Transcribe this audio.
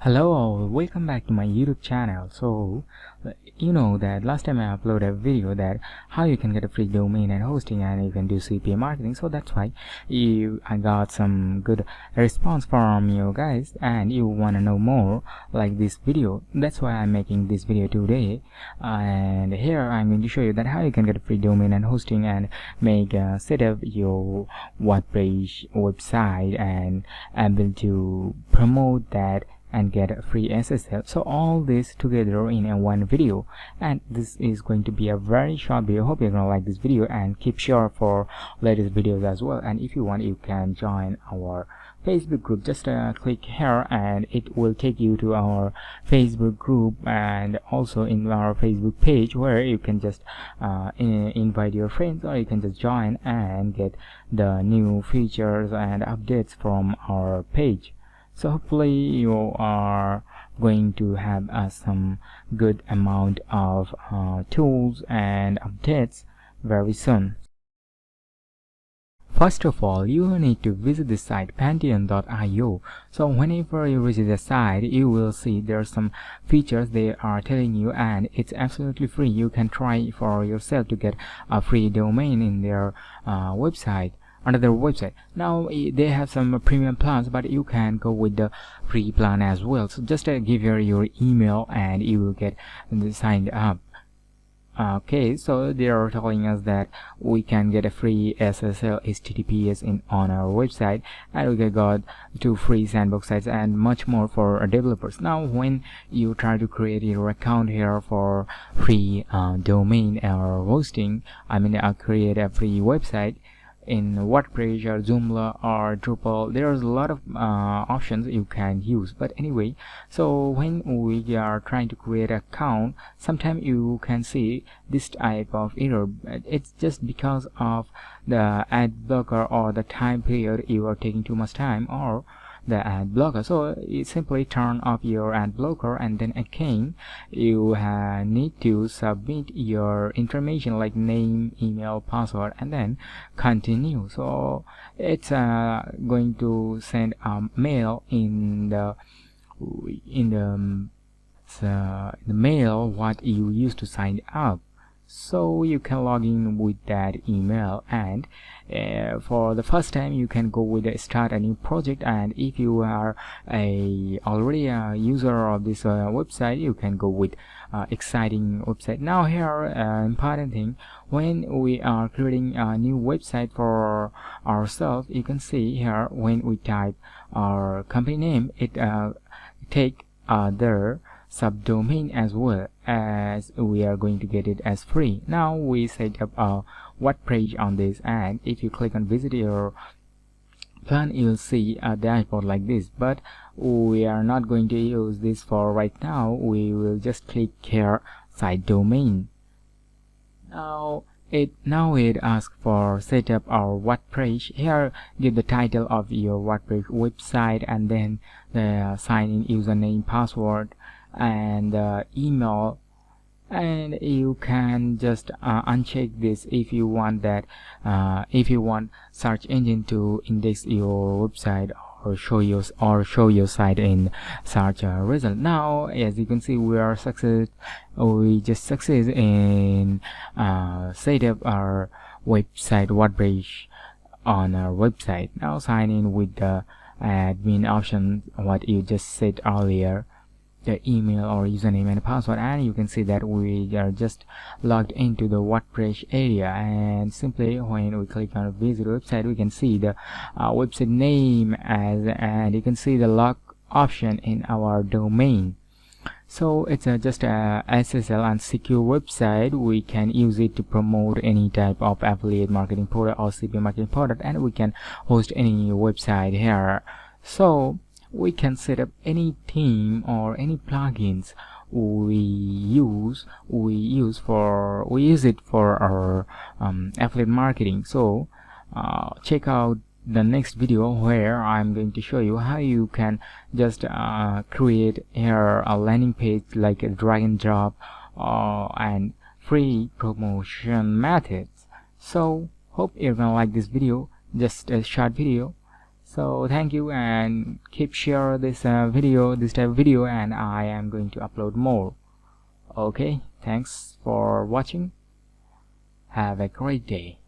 Hello all, welcome back to my YouTube channel. So you know that last time I uploaded a video that how you can get a free domain and hosting and you can do CPA marketing. So that's why I got some good response from you guys and you want to know more like this video. That's why I'm making this video today, and here I'm going to show you that how you can get a free domain and hosting and make set up your WordPress website and able to promote that and get a free SSL. So all this together in a one video, and this is going to be a very short video. Hope you're gonna like this video and keep sure for latest videos as well. And if you want, you can join our Facebook group. Just click here and it will take you to our Facebook group, and also in our Facebook page where you can just invite your friends, or you can just join and get the new features and updates from our page. So hopefully you are going to have some good amount of tools and updates very soon. First of all, you need to visit the site pantheon.io. So whenever you visit the site, you will see there are some features they are telling you, and it's absolutely free. You can try for yourself to get a free domain in their website. Under their website. Now they have some premium plans, but you can go with the free plan as well. So just give your email and you will get signed up. Okay, so they are telling us that we can get a free SSL HTTPS on our website, and we got 2 free sandbox sites and much more for developers. Now when you try to create your account here for free domain or hosting, create a free website in WordPress or Joomla or Drupal, there's a lot of options you can use. But anyway, so when we are trying to create an account, sometimes you can see this type of error. It's just because of the ad blocker or the time period. You are taking too much time, or the ad blocker. So you simply turn off your ad blocker, and then again you need to submit your information like name, email, password, and then continue. So it's going to send a mail in the mail what you used to sign up. So you can log in with that email, and for the first time you can go with start a new project. And if you are already a user of this website, you can go with exciting website. Now here important thing, when we are creating a new website for ourselves, you can see here when we type our company name, it take their subdomain as well, as we are going to get it as free. Now we set up a WordPress on this, and if you click on visit your plan, you'll see a dashboard like this. But we are not going to use this for right now. We will just click here site domain. Now it asks for set up our WordPress. Here give the title of your WordPress website, and then the sign in username, password, and email. And you can just uncheck this if you want that, if you want search engine to index your website or show your site in search result. Now as you can see, we just success in set up our website WordPress on our website. Now sign in with the admin option what you just said earlier, the email or username and password, and you can see that we are just logged into the WordPress area. And simply when we click on visit website, we can see the website name and you can see the log option in our domain. So it's just a SSL and secure website. We can use it to promote any type of affiliate marketing product or CPA marketing product, and we can host any website here. So we can set up any theme or any plugins we use it for our affiliate marketing. So check out the next video where I'm going to show you how you can just create here a landing page like a drag and drop and free promotion methods. So hope you're gonna like this video, just a short video. So thank you, and keep share this this type of video, and I am going to upload more. Okay, thanks for watching. Have a great day.